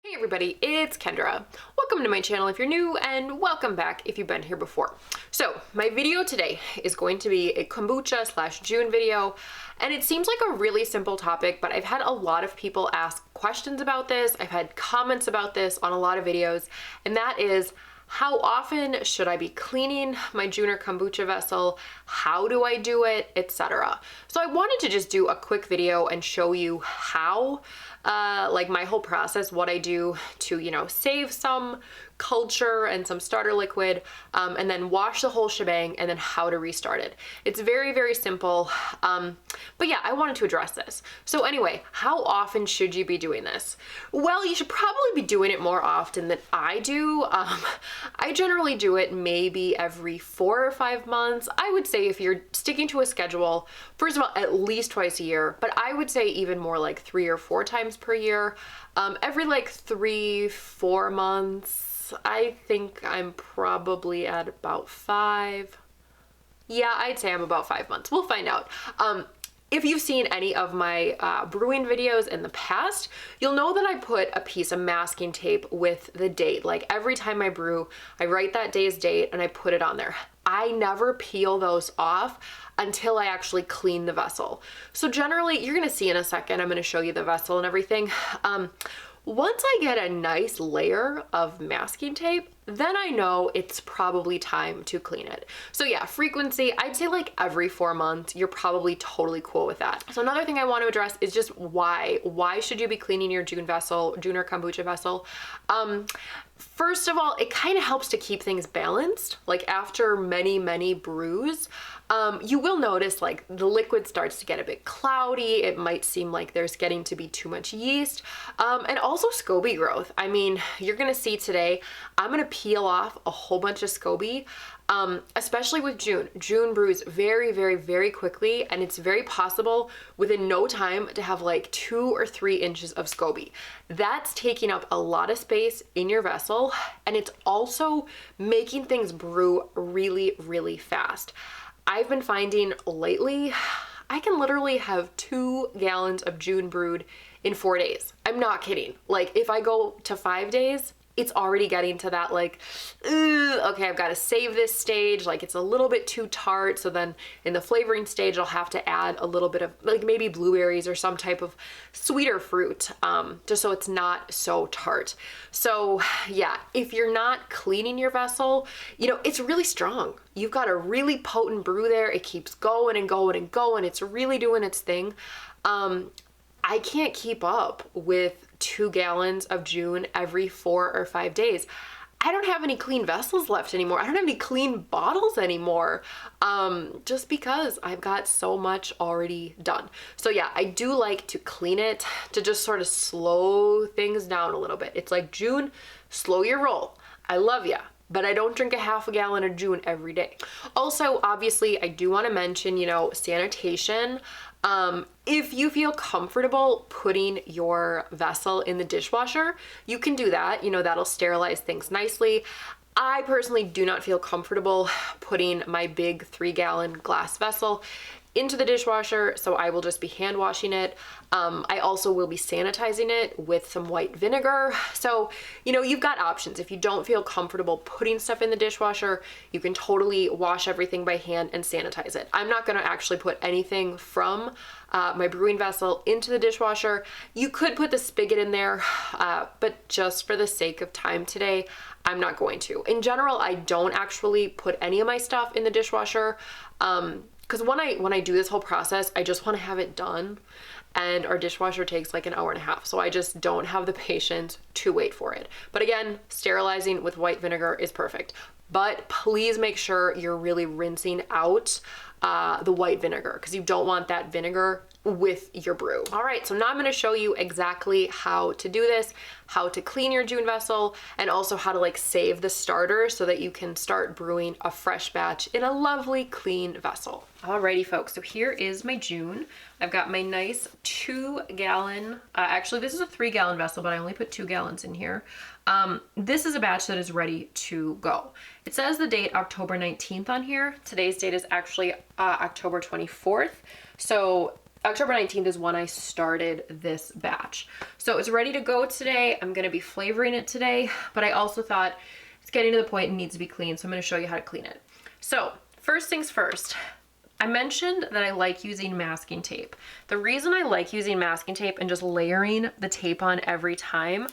Hey everybody, it's Kendra. Welcome to my channel if you're new, and welcome back if you've been here before. So my video today is going to be a kombucha / June video, and it seems like a really simple topic, but I've had a lot of people ask questions about this. I've had comments about this on a lot of videos, and that is, how often should I be cleaning my June or kombucha vessel? How do I do it, etc. So I wanted to just do a quick video and show you how, like my whole process, what I do to, save some culture and some starter liquid, and then wash the whole shebang, and then how to restart it. It's very, very simple. But yeah, I wanted to address this. So anyway, how often should you be doing this? Well, you should probably be doing it more often than I do. I generally do it maybe every 4 or 5 months. I would say if you're sticking to a schedule, first of all, at least twice a year, but I would say even more like 3 or 4 times per year. Every like 3-4 months. I think I'm probably at about 5. Yeah, I'd say I'm about 5 months. We'll find out. If you've seen any of my brewing videos in the past, you'll know that I put a piece of masking tape with the date. Like every time I brew, I write that day's date and I put it on there. I never peel those off until I actually clean the vessel. So generally, you're gonna see in a second, I'm gonna show you the vessel and everything. Once I get a nice layer of masking tape, then I know it's probably time to clean it. So yeah, frequency, I'd say like every 4 months, you're probably totally cool with that. So another thing I want to address is just why. Why should you be cleaning your June or kombucha vessel? First of all, it kind of helps to keep things balanced. Like after many, many brews, you will notice like the liquid starts to get a bit cloudy. It might seem like there's getting to be too much yeast, and also SCOBY growth. I mean, you're gonna see today, I'm gonna peel off a whole bunch of SCOBY, especially with June. June brews very, very, very quickly, and it's very possible within no time to have like 2 or 3 inches of SCOBY. That's taking up a lot of space in your vessel, and it's also making things brew really, really fast. I've been finding lately, I can literally have 2 gallons of June brewed in 4 days. I'm not kidding. Like if I go to 5 days, it's already getting to that like, okay, I've got to save this stage. Like it's a little bit too tart. So then in the flavoring stage, I'll have to add a little bit of like maybe blueberries or some type of sweeter fruit, just so it's not so tart. So yeah, if you're not cleaning your vessel, it's really strong. You've got a really potent brew there. It keeps going and going and going. It's really doing its thing. I can't keep up with 2 gallons of June every 4 or 5 days. I don't have any clean vessels left anymore. I don't have any clean bottles anymore, just because I've got so much already done. So yeah, I do like to clean it to just sort of slow things down a little bit. It's like June, slow your roll. I love ya, but I don't drink a half a gallon of June every day. Also, obviously, I do want to mention, sanitation. If you feel comfortable putting your vessel in the dishwasher, you can do that. That'll sterilize things nicely. I personally do not feel comfortable putting my big 3-gallon glass vessel into the dishwasher, so I will just be hand washing it. I also will be sanitizing it with some white vinegar. So, you've got options. If you don't feel comfortable putting stuff in the dishwasher, you can totally wash everything by hand and sanitize it. I'm not gonna actually put anything from my brewing vessel into the dishwasher. You could put the spigot in there, but just for the sake of time today, I'm not going to. In general, I don't actually put any of my stuff in the dishwasher, because when I do this whole process, I just want to have it done, and our dishwasher takes like an hour and a half, so I just don't have the patience to wait for it. But again, sterilizing with white vinegar is perfect. But please make sure you're really rinsing out the white vinegar, because you don't want that vinegar with your brew. All right, so now I'm gonna show you exactly how to do this, how to clean your June vessel, and also how to like save the starter so that you can start brewing a fresh batch in a lovely clean vessel. Alrighty folks, so here is my June. I've got my nice 2-gallon, actually this is a 3-gallon vessel, but I only put 2 gallons in here. This is a batch that is ready to go. It says the date October 19th on here. Today's date is actually October 24th. So October 19th is when I started this batch. So it's ready to go today. I'm gonna be flavoring it today, but I also thought it's getting to the point it needs to be clean, so I'm gonna show you how to clean it. So first things first, I mentioned that I like using masking tape. The reason I like using masking tape and just layering the tape on every time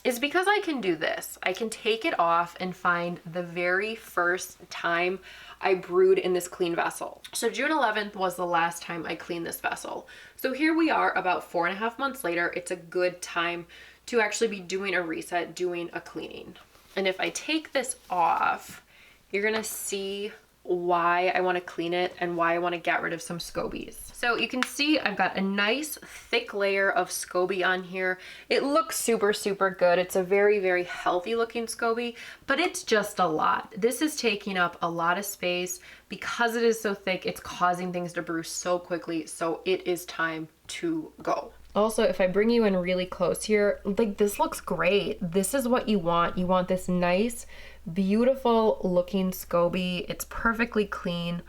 is because I can do this. I can take it off and find the very first time I brewed in this clean vessel. So June 11th was the last time I cleaned this vessel. So here we are about 4.5 months later. It's a good time to actually be doing a reset, doing a cleaning. And if I take this off, you're gonna see why I want to clean it and why I want to get rid of some scobies. So you can see I've got a nice thick layer of SCOBY on here. It looks super, super good. It's a very, very healthy looking SCOBY, but it's just a lot. This is taking up a lot of space. Because it is so thick, it's causing things to brew so quickly, so it is time to go. Also, if I bring you in really close here, like this looks great. This is what you want. You want this nice, beautiful looking SCOBY. It's perfectly clean.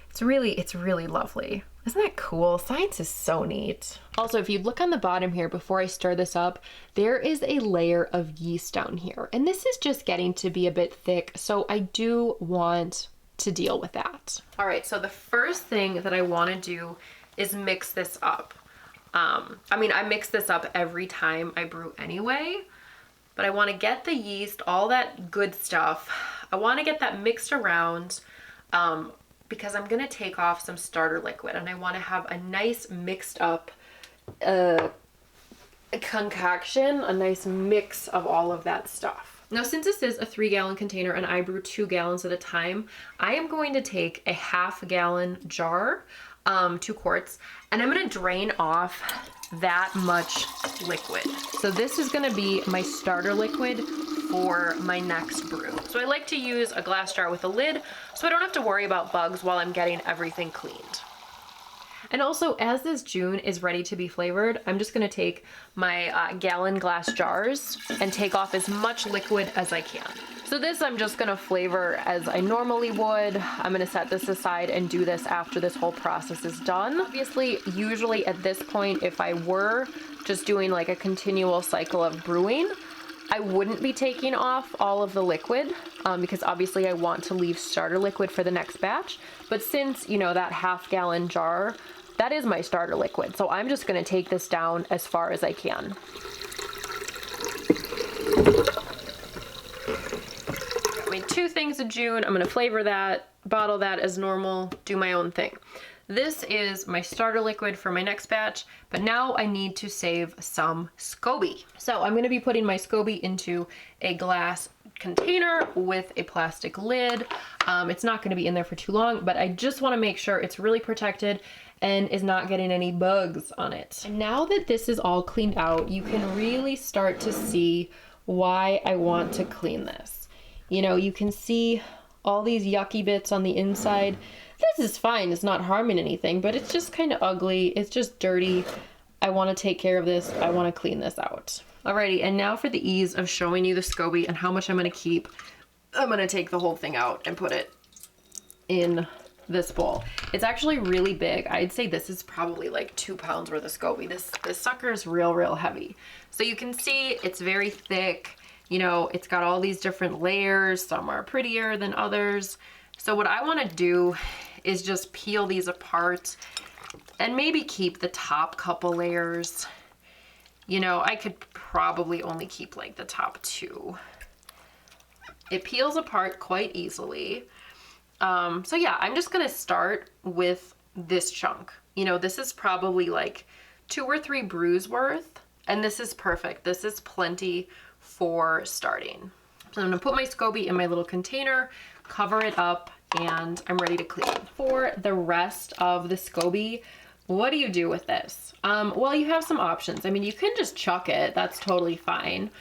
It's really lovely. Isn't that cool? Science is so neat. Also, if you look on the bottom here, before I stir this up, there is a layer of yeast down here. And this is just getting to be a bit thick, so I do want to deal with that. All right, so the first thing that I want to do is mix this up. I mix this up every time I brew anyway, but I want to get the yeast, all that good stuff. I want to get that mixed around because I'm going to take off some starter liquid and I want to have a nice mixed up concoction, a nice mix of all of that stuff. Now, since this is a 3-gallon container and I brew 2 gallons at a time, I am going to take a 1/2 gallon jar, 2 quarts, and I'm going to drain off that much liquid. So this is going to be my starter liquid for my next brew. So I like to use a glass jar with a lid so I don't have to worry about bugs while I'm getting everything cleaned. And also, as this June is ready to be flavored, I'm just going to take my gallon glass jars and take off as much liquid as I can. So this I'm just going to flavor as I normally would. I'm going to set this aside and do this after this whole process is done. Obviously, usually at this point, if I were just doing like a continual cycle of brewing, I wouldn't be taking off all of the liquid because obviously I want to leave starter liquid for the next batch. But since, you know, that 1/2 gallon jar, that is my starter liquid. So I'm just going to take this down as far as I can. I made 2 things of June. I'm going to flavor that, bottle that as normal, do my own thing. This is my starter liquid for my next batch, but now I need to save some SCOBY. So I'm going to be putting my SCOBY into a glass container with a plastic lid. It's not going to be in there for too long, but I just want to make sure it's really protected and is not getting any bugs on it. And now that this is all cleaned out, you can really start to see why I want to clean this. You know, you can see all these yucky bits on the inside. This is fine, it's not harming anything, but it's just kind of ugly. It's just dirty. I want to take care of this. I want to clean this out. Alrighty, and now for the ease of showing you the SCOBY and how much I'm going to keep, I'm going to take the whole thing out and put it in this bowl. It's actually really big. I'd say this is probably like 2 pounds worth of SCOBY. This sucker is real heavy. So you can see it's very thick. You know, it's got all these different layers. Some are prettier than others. So what I want to do is just peel these apart and maybe keep the top couple layers. You know, I could probably only keep like the top 2. It peels apart quite easily. So yeah, I'm just gonna start with this chunk. You know, this is probably like 2 or 3 brews worth, and this is perfect. This is plenty for starting. So I'm gonna put my SCOBY in my little container, cover it up, and I'm ready to clean. For the rest of the SCOBY, what do you do with this? Well, you have some options. I mean, you can just chuck it. That's totally fine.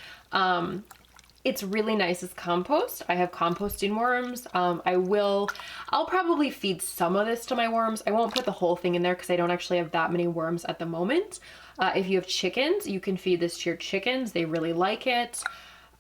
It's really nice as compost. I have composting worms. I'll probably feed some of this to my worms. I won't put the whole thing in there because I don't actually have that many worms at the moment. If you have chickens, you can feed this to your chickens. They really like it.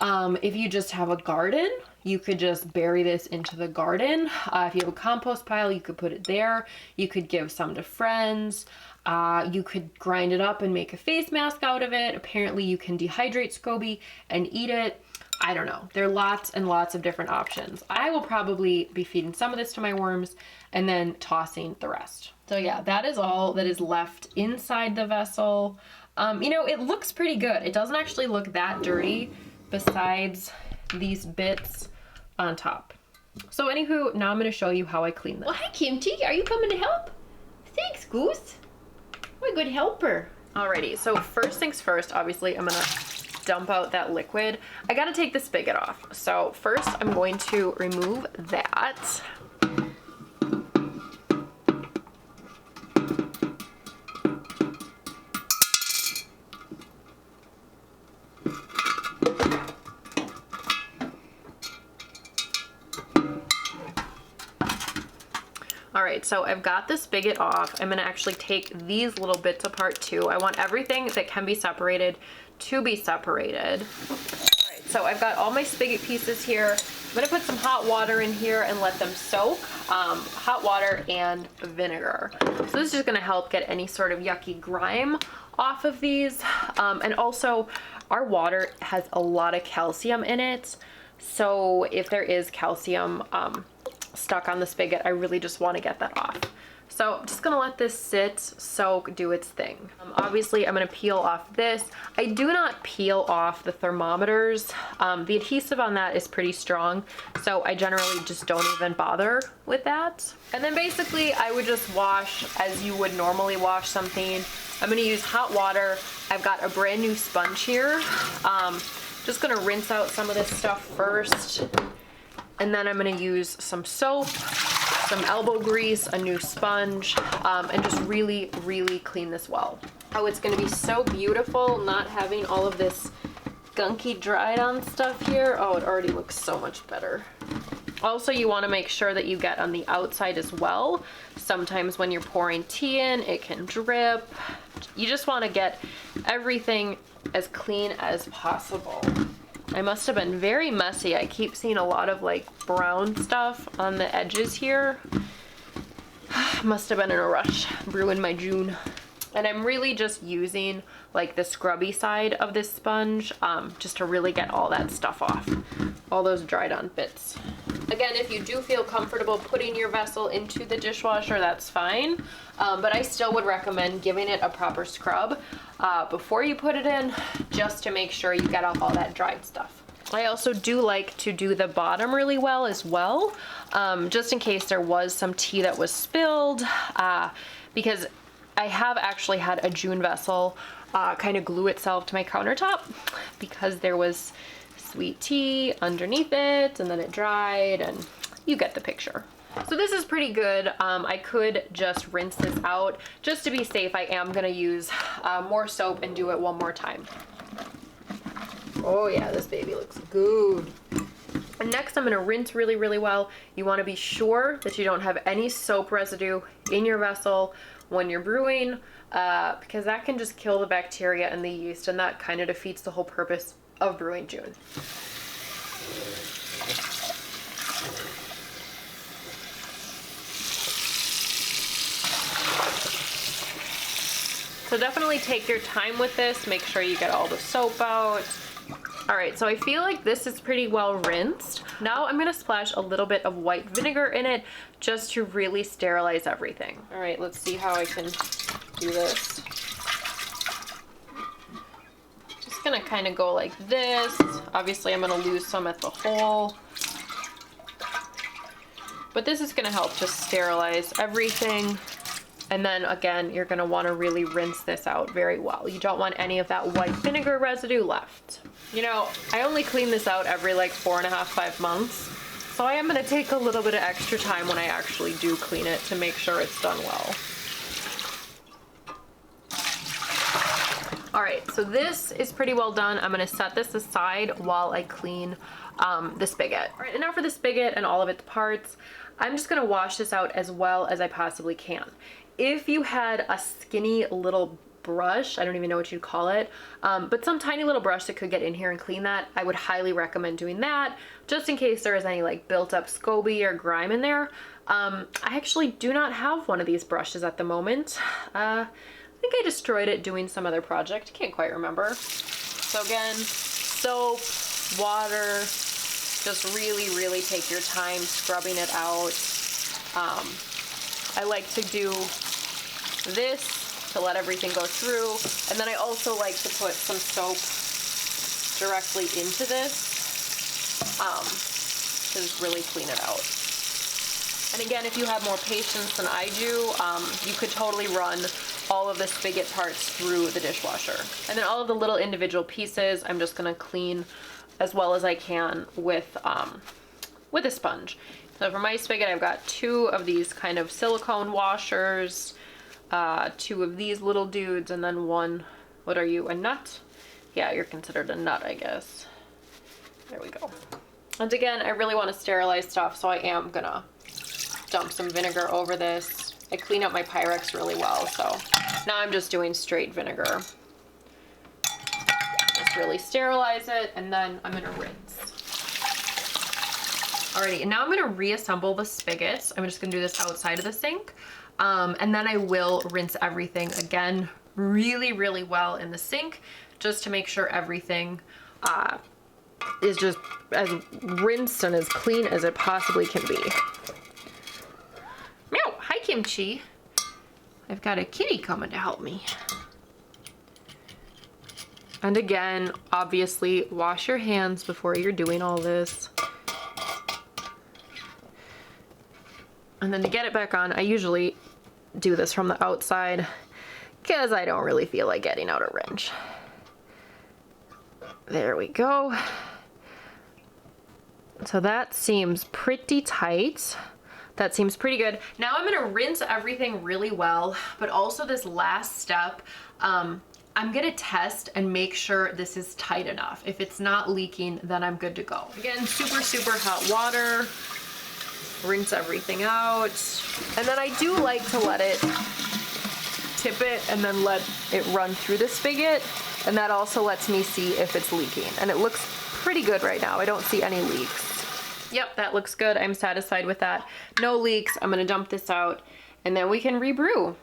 If you just have a garden, you could just bury this into the garden. If you have a compost pile, you could put it there. You could give some to friends. You could grind it up and make a face mask out of it. Apparently you can dehydrate SCOBY and eat it. I don't know. There are lots and lots of different options. I will probably be feeding some of this to my worms and then tossing the rest. So yeah, that is all that is left inside the vessel. You know, it looks pretty good. It doesn't actually look that dirty besides these bits on top. So anywho, now I'm gonna show you how I clean this. Well, hi Kimchi, are you coming to help? Thanks, Goose. What a good helper. Alrighty, so first things first, obviously I'm gonna dump out that liquid. I gotta take the spigot off. So first I'm going to remove that. All right, so I've got the spigot off. I'm gonna actually take these little bits apart too. I want everything that can be separated to be separated. All right, so I've got all my spigot pieces here. I'm gonna put some hot water in here and let them soak. Hot water and vinegar. So this is just gonna help get any sort of yucky grime off of these. And also our water has a lot of calcium in it. So if there is calcium stuck on the spigot, I really just want to get that off. So I'm just gonna let this sit, soak, do its thing. Obviously I'm gonna peel off this. I do not peel off the thermometers. The adhesive on that is pretty strong, so I generally just don't even bother with that. And then basically I would just wash as you would normally wash something. I'm gonna use hot water. I've got a brand new sponge here. Just gonna rinse out some of this stuff first. And then I'm gonna use some soap, some elbow grease, a new sponge, and just really, really clean this well. Oh, it's gonna be so beautiful not having all of this gunky dried on stuff here. Oh, it already looks so much better. Also, you wanna make sure that you get on the outside as well. Sometimes when you're pouring tea in, it can drip. You just wanna get everything as clean as possible. I must have been very messy. I keep seeing a lot of like brown stuff on the edges here. Must have been in a rush brewing my June. And I'm really just using like the scrubby side of this sponge just to really get all that stuff off. All those dried on bits. Again, if you do feel comfortable putting your vessel into the dishwasher, that's fine. But I still would recommend giving it a proper scrub before you put it in, just to make sure you get off all that dried stuff. I also do like to do the bottom really well as well, just in case there was some tea that was spilled, because I have actually had a June vessel kind of glue itself to my countertop because there was sweet tea underneath it and then it dried, and you get the picture. So this is pretty good. I could just rinse this out. Just to be safe, I am gonna use more soap and do it one more time. Oh yeah, this baby looks good. And next I'm gonna rinse really, really well. You wanna be sure that you don't have any soap residue in your vessel when you're brewing, because that can just kill the bacteria and the yeast, and that kind of defeats the whole purpose of brewing June. So definitely take your time with this. Make sure you get all the soap out. All right, so I feel like this is pretty well rinsed. Now I'm gonna splash a little bit of white vinegar in it just to really sterilize everything. All right, let's see how I can do this. Just gonna kind of go like this. Obviously I'm gonna lose some at the hole. But this is gonna help just sterilize everything. And then again, you're gonna wanna really rinse this out very well. You don't want any of that white vinegar residue left. You know, I only clean this out every like 4.5, 5 months. So I am gonna take a little bit of extra time when I actually do clean it to make sure it's done well. All right, so this is pretty well done. I'm gonna set this aside while I clean the spigot. All right, and now for the spigot and all of its parts, I'm just gonna wash this out as well as I possibly can. If you had a skinny little brush, I don't even know what you'd call it, but some tiny little brush that could get in here and clean that, I would highly recommend doing that, just in case there is any like built up SCOBY or grime in there. I actually do not have one of these brushes at the moment. I think I destroyed it doing some other project. Can't quite remember. So again, soap, water, just really take your time scrubbing it out. I like to do this to let everything go through, and then I also like to put some soap directly into this to just really clean it out. And again, if you have more patience than I do, you could totally run all of the spigot parts through the dishwasher. And then all of the little individual pieces, I'm just gonna clean as well as I can with a sponge. So for my spigot, I've got 2 of these kind of silicone washers, 2 of these little dudes, and then 1, what are you, a nut? Yeah, you're considered a nut, I guess. There we go. And again, I really want to sterilize stuff, so I am gonna dump some vinegar over this. I clean up my Pyrex really well, so now I'm just doing straight vinegar. Just really sterilize it, and then I'm gonna rinse. Alrighty, and now I'm gonna reassemble the spigots. I'm just gonna do this outside of the sink, and then I will rinse everything again really well in the sink, just to make sure everything is just as rinsed and as clean as it possibly can be. Meow! Hi, Kimchi. I've got a kitty coming to help me. And again, obviously, wash your hands before you're doing all this. And then to get it back on, I usually do this from the outside because I don't really feel like getting out a wrench. There we go. So that seems pretty tight. That seems pretty good. Now I'm gonna rinse everything really well, but also this last step, I'm gonna test and make sure this is tight enough. If it's not leaking, then I'm good to go. Again, super hot water. Rinse everything out. And then I do like to let it tip it and then let it run through the spigot. And that also lets me see if it's leaking. And it looks pretty good right now. I don't see any leaks. Yep, that looks good. I'm satisfied with that. No leaks. I'm gonna dump this out and then we can rebrew.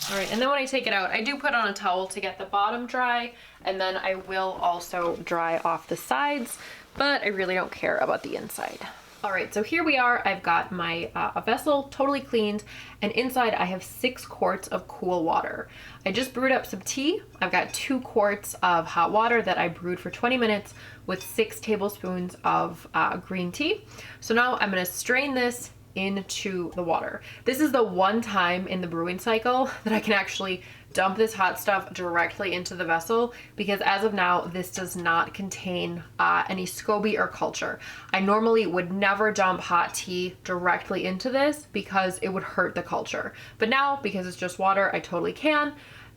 All right, and then when I take it out, I do put on a towel to get the bottom dry, and then I will also dry off the sides, but I really don't care about the inside. All right, so here we are. I've got my vessel totally cleaned, and inside I have 6 quarts of cool water. I just brewed up some tea. I've got 2 quarts of hot water that I brewed for 20 minutes with 6 tablespoons of green tea. So now I'm gonna strain this into the water. This is the one time in the brewing cycle that I can actually dump this hot stuff directly into the vessel, because as of now, this does not contain any SCOBY or culture. I normally would never dump hot tea directly into this because it would hurt the culture. But now, because it's just water, I totally can,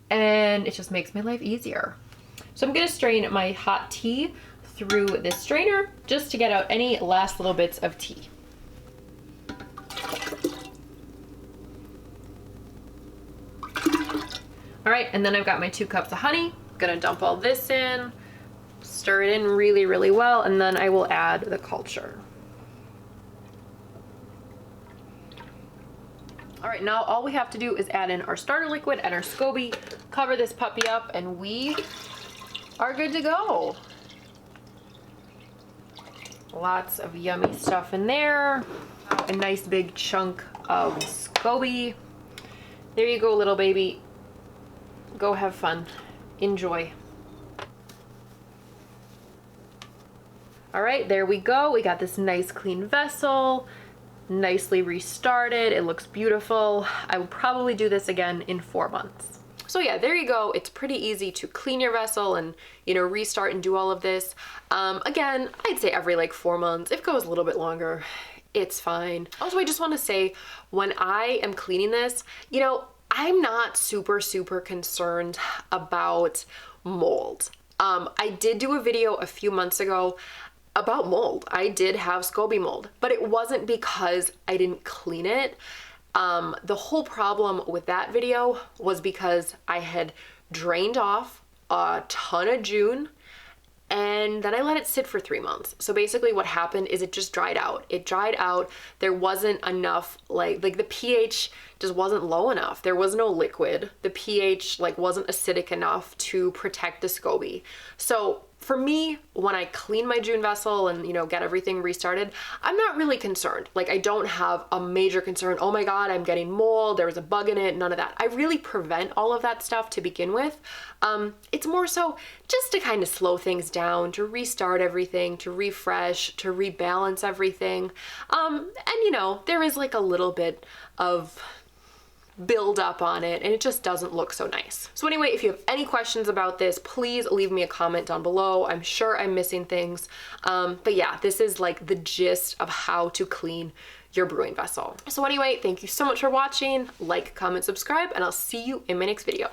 and it just makes my life easier. So I'm gonna strain my hot tea through this strainer just to get out any last little bits of tea. All right, and then I've got my 2 cups of honey. I'm gonna dump all this in, stir it in really well, and then I will add the culture. All right, now all we have to do is add in our starter liquid and our SCOBY, cover this puppy up, and we are good to go. Lots of yummy stuff in there. A nice big chunk of SCOBY. There you go, little baby. Go have fun. Enjoy. All right, there we go. We got this nice clean vessel, nicely restarted. It looks beautiful. I will probably do this again in 4 months. So yeah, there you go. It's pretty easy to clean your vessel and, you know, restart and do all of this. Again, I'd say every like 4 months. If it goes a little bit longer, it's fine. Also, I just want to say, when I am cleaning this, you know, I'm not super concerned about mold. I did do a video a few months ago about mold. I did have SCOBY mold, but it wasn't because I didn't clean it. The whole problem with that video was because I had drained off a ton of June and then I let it sit for 3 months. So basically what happened is it just dried out. It dried out. There wasn't enough, like the pH just wasn't low enough. There was no liquid. The pH like wasn't acidic enough to protect the SCOBY. So for me, when I clean my June vessel and, you know, get everything restarted, I'm not really concerned. Like, I don't have a major concern. Oh my God, I'm getting mold. There was a bug in it. None of that. I really prevent all of that stuff to begin with. It's more so just to kind of slow things down, to restart everything, to refresh, to rebalance everything. And you know, there is like a little bit of build up on it and it just doesn't look so nice. So anyway, if you have any questions about this, please leave me a comment down below. I'm sure I'm missing things. But yeah, this is like the gist of how to clean your brewing vessel. So anyway, thank you so much for watching. Like, comment, subscribe, and I'll see you in my next video.